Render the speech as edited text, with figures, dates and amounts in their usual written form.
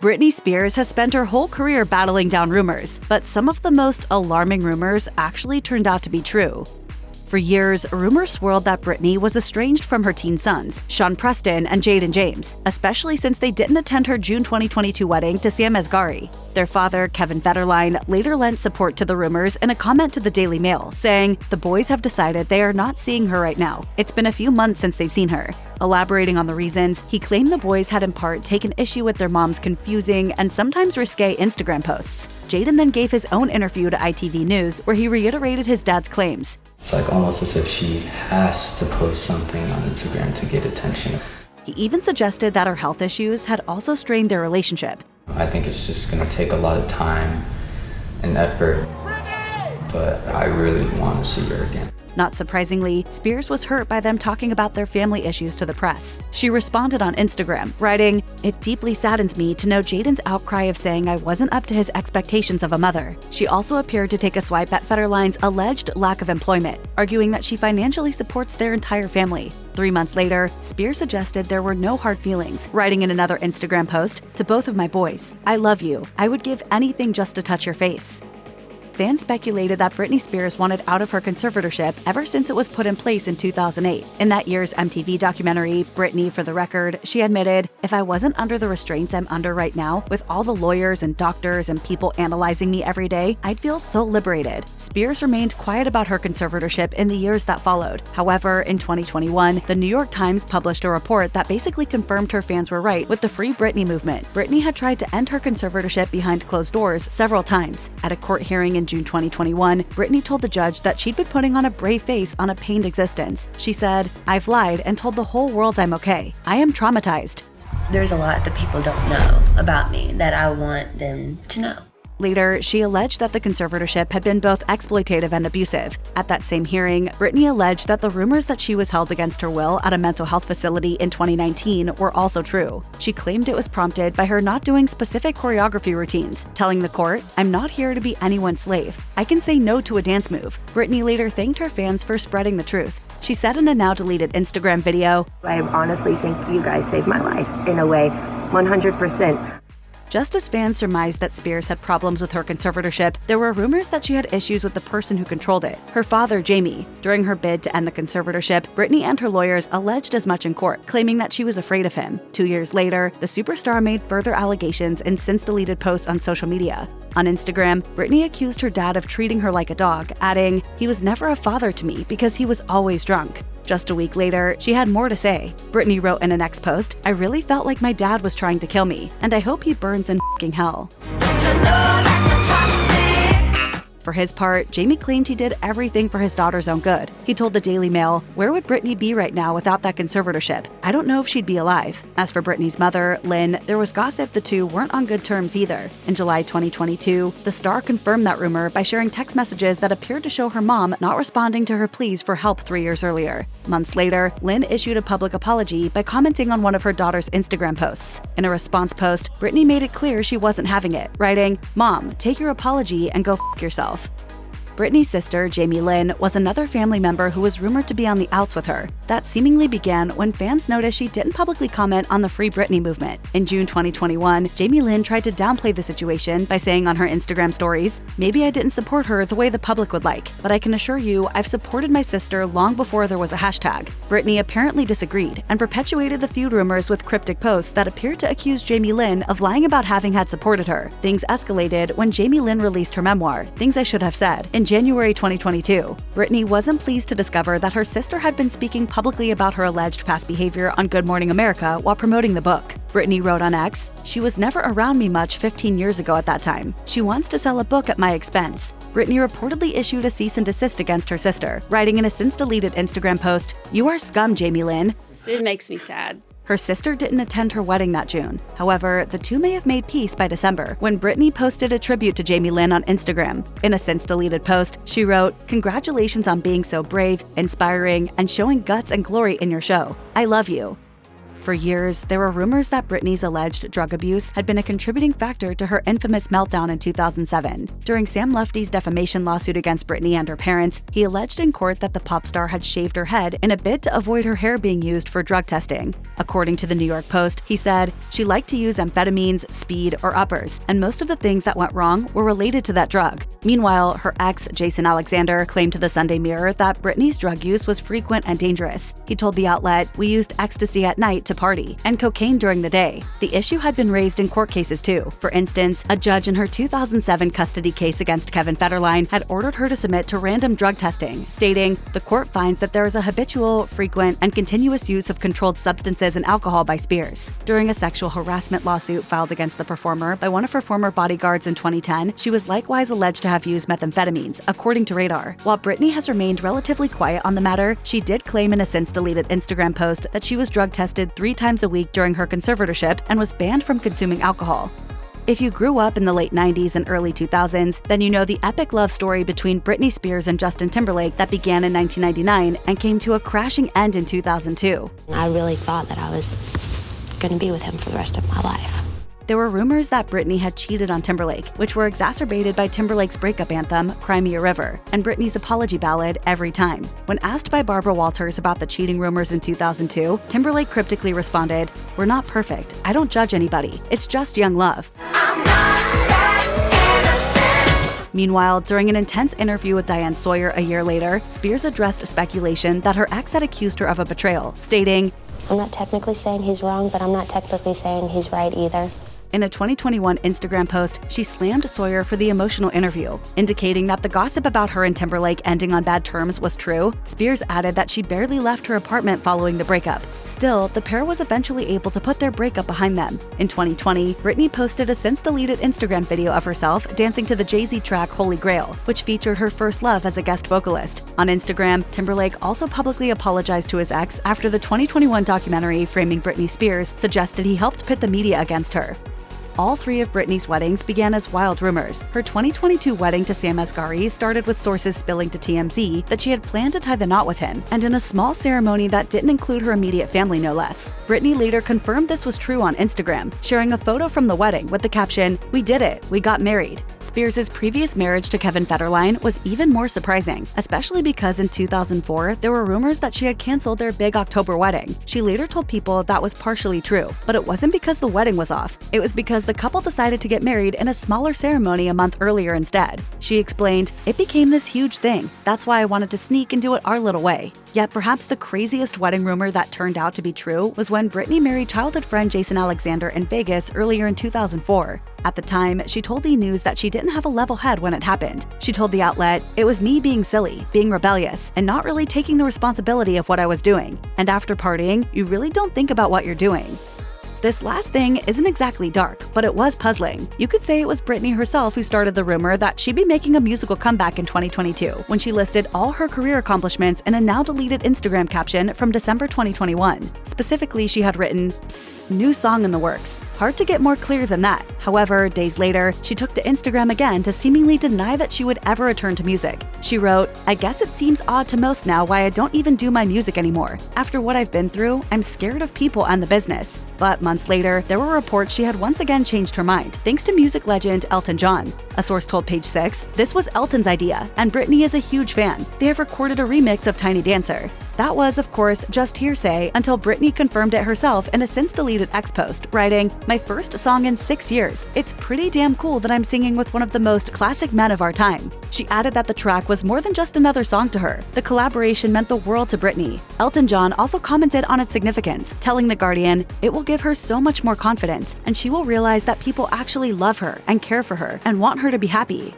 Britney Spears has spent her whole career battling down rumors, but some of the most alarming rumors actually turned out to be true. For years, rumors swirled that Britney was estranged from her teen sons, Sean Preston and Jaden James, especially since they didn't attend her June 2022 wedding to Sam Asghari. Their father, Kevin Federline, later lent support to the rumors in a comment to the Daily Mail, saying, "The boys have decided they are not seeing her right now. It's been a few months since they've seen her." Elaborating on the reasons, he claimed the boys had in part taken issue with their mom's confusing and sometimes risque Instagram posts. Jaden then gave his own interview to ITV News, where he reiterated his dad's claims. It's like almost as if she has to post something on Instagram to get attention. He even suggested that her health issues had also strained their relationship. I think it's just gonna take a lot of time and effort, but I really want to see her again. Not surprisingly, Spears was hurt by them talking about their family issues to the press. She responded on Instagram, writing, "It deeply saddens me to know Jaden's outcry of saying I wasn't up to his expectations of a mother." She also appeared to take a swipe at Federline's alleged lack of employment, arguing that she financially supports their entire family. 3 months later, Spears suggested there were no hard feelings, writing in another Instagram post, "To both of my boys, I love you. I would give anything just to touch your face." Fans speculated that Britney Spears wanted out of her conservatorship ever since it was put in place in 2008. In that year's MTV documentary, Britney, for the record, she admitted, "If I wasn't under the restraints I'm under right now, with all the lawyers and doctors and people analyzing me every day, I'd feel so liberated." Spears remained quiet about her conservatorship in the years that followed. However, in 2021, the New York Times published a report that basically confirmed her fans were right with the Free Britney movement. Britney had tried to end her conservatorship behind closed doors several times. At a court hearing in June 2021, Britney told the judge that she'd been putting on a brave face on a pained existence. She said, "I've lied and told the whole world I'm okay. I am traumatized." There's a lot that people don't know about me that I want them to know. Later, she alleged that the conservatorship had been both exploitative and abusive. At that same hearing, Britney alleged that the rumors that she was held against her will at a mental health facility in 2019 were also true. She claimed it was prompted by her not doing specific choreography routines, telling the court, "I'm not here to be anyone's slave. I can say no to a dance move." Britney later thanked her fans for spreading the truth. She said in a now-deleted Instagram video, "I honestly think you guys saved my life in a way, 100%. Just as fans surmised that Spears had problems with her conservatorship, there were rumors that she had issues with the person who controlled it, her father, Jamie. During her bid to end the conservatorship, Britney and her lawyers alleged as much in court, claiming that she was afraid of him. 2 years later, the superstar made further allegations in since-deleted posts on social media. On Instagram, Britney accused her dad of treating her like a dog, adding, "He was never a father to me because he was always drunk." Just a week later, she had more to say. Britney wrote in a next post, "I really felt like my dad was trying to kill me, and I hope he burns in f***ing hell." For his part, Jamie claimed he did everything for his daughter's own good. He told the Daily Mail, "Where would Britney be right now without that conservatorship? I don't know if she'd be alive." As for Britney's mother, Lynn, there was gossip the two weren't on good terms either. In July 2022, the star confirmed that rumor by sharing text messages that appeared to show her mom not responding to her pleas for help 3 years earlier. Months later, Lynn issued a public apology by commenting on one of her daughter's Instagram posts. In a response post, Britney made it clear she wasn't having it, writing, "Mom, take your apology and go f*** yourself." Britney's sister, Jamie Lynn, was another family member who was rumored to be on the outs with her. That seemingly began when fans noticed she didn't publicly comment on the Free Britney movement. In June 2021, Jamie Lynn tried to downplay the situation by saying on her Instagram stories, "Maybe I didn't support her the way the public would like, but I can assure you I've supported my sister long before there was a hashtag." Britney apparently disagreed and perpetuated the feud rumors with cryptic posts that appeared to accuse Jamie Lynn of lying about having had supported her. Things escalated when Jamie Lynn released her memoir, Things I Should Have Said, in January 2022. Britney wasn't pleased to discover that her sister had been speaking publicly about her alleged past behavior on Good Morning America while promoting the book. Britney wrote on X, "She was never around me much 15 years ago at that time. She wants to sell a book at my expense." Britney reportedly issued a cease and desist against her sister, writing in a since-deleted Instagram post, "You are scum, Jamie Lynn." It makes me sad. Her sister didn't attend her wedding that June. However, the two may have made peace by December, when Britney posted a tribute to Jamie Lynn on Instagram. In a since-deleted post, she wrote, "Congratulations on being so brave, inspiring, and showing guts and glory in your show. I love you." For years, there were rumors that Britney's alleged drug abuse had been a contributing factor to her infamous meltdown in 2007. During Sam Lutfi's defamation lawsuit against Britney and her parents, he alleged in court that the pop star had shaved her head in a bid to avoid her hair being used for drug testing. According to the New York Post, he said, "She liked to use amphetamines, speed, or uppers, and most of the things that went wrong were related to that drug." Meanwhile, her ex, Jason Alexander, claimed to the Sunday Mirror that Britney's drug use was frequent and dangerous. He told the outlet, "We used ecstasy at night to party, and cocaine during the day." The issue had been raised in court cases too. For instance, a judge in her 2007 custody case against Kevin Federline had ordered her to submit to random drug testing, stating, "The court finds that there is a habitual, frequent, and continuous use of controlled substances and alcohol by Spears." During a sexual harassment lawsuit filed against the performer by one of her former bodyguards in 2010, she was likewise alleged to have used methamphetamines, according to Radar. While Britney has remained relatively quiet on the matter, she did claim in a since-deleted Instagram post that she was drug tested 3 times a week during her conservatorship and was banned from consuming alcohol. If you grew up in the late 90s and early 2000s, then you know the epic love story between Britney Spears and Justin Timberlake that began in 1999 and came to a crashing end in 2002. I really thought that I was going to be with him for the rest of my life. There were rumors that Britney had cheated on Timberlake, which were exacerbated by Timberlake's breakup anthem, Cry Me a River, and Britney's apology ballad, Every Time. When asked by Barbara Walters about the cheating rumors in 2002, Timberlake cryptically responded, "We're not perfect. I don't judge anybody. It's just young love." Meanwhile, during an intense interview with Diane Sawyer a year later, Spears addressed speculation that her ex had accused her of a betrayal, stating, "I'm not technically saying he's wrong, but I'm not technically saying he's right either." In a 2021 Instagram post, she slammed Sawyer for the emotional interview, indicating that the gossip about her and Timberlake ending on bad terms was true. Spears added that she barely left her apartment following the breakup. Still, the pair was eventually able to put their breakup behind them. In 2020, Britney posted a since-deleted Instagram video of herself dancing to the Jay-Z track Holy Grail, which featured her first love as a guest vocalist. On Instagram, Timberlake also publicly apologized to his ex after the 2021 documentary Framing Britney Spears suggested he helped pit the media against her. All 3 of Britney's weddings began as wild rumors. Her 2022 wedding to Sam Asghari started with sources spilling to TMZ that she had planned to tie the knot with him, and in a small ceremony that didn't include her immediate family no less. Britney later confirmed this was true on Instagram, sharing a photo from the wedding with the caption, "We did it, we got married." Spears' previous marriage to Kevin Federline was even more surprising, especially because in 2004, there were rumors that she had canceled their big October wedding. She later told people that was partially true, but it wasn't because the wedding was off. It was because the couple decided to get married in a smaller ceremony a month earlier instead. She explained, "It became this huge thing. That's why I wanted to sneak and do it our little way." Yet perhaps the craziest wedding rumor that turned out to be true was when Britney married childhood friend Jason Alexander in Vegas earlier in 2004. At the time, she told E! News that she didn't have a level head when it happened. She told the outlet, "It was me being silly, being rebellious, and not really taking the responsibility of what I was doing. And after partying, you really don't think about what you're doing." This last thing isn't exactly dark, but it was puzzling. You could say it was Britney herself who started the rumor that she'd be making a musical comeback in 2022, when she listed all her career accomplishments in a now-deleted Instagram caption from December 2021. Specifically, she had written, "Psst, new song in the works." Hard to get more clear than that. However, days later, she took to Instagram again to seemingly deny that she would ever return to music. She wrote, "I guess it seems odd to most now why I don't even do my music anymore. After what I've been through, I'm scared of people and the business." But months later, there were reports she had once again changed her mind, thanks to music legend Elton John. A source told Page 6, "This was Elton's idea, and Britney is a huge fan. They have recorded a remix of Tiny Dancer." That was, of course, just hearsay until Britney confirmed it herself in a since-deleted X post, writing, "My first song in 6 years. It's pretty damn cool that I'm singing with one of the most classic men of our time." She added that the track was more than just another song to her. The collaboration meant the world to Britney. Elton John also commented on its significance, telling The Guardian, "It will give her so much more confidence, and she will realize that people actually love her and care for her and want her to be happy."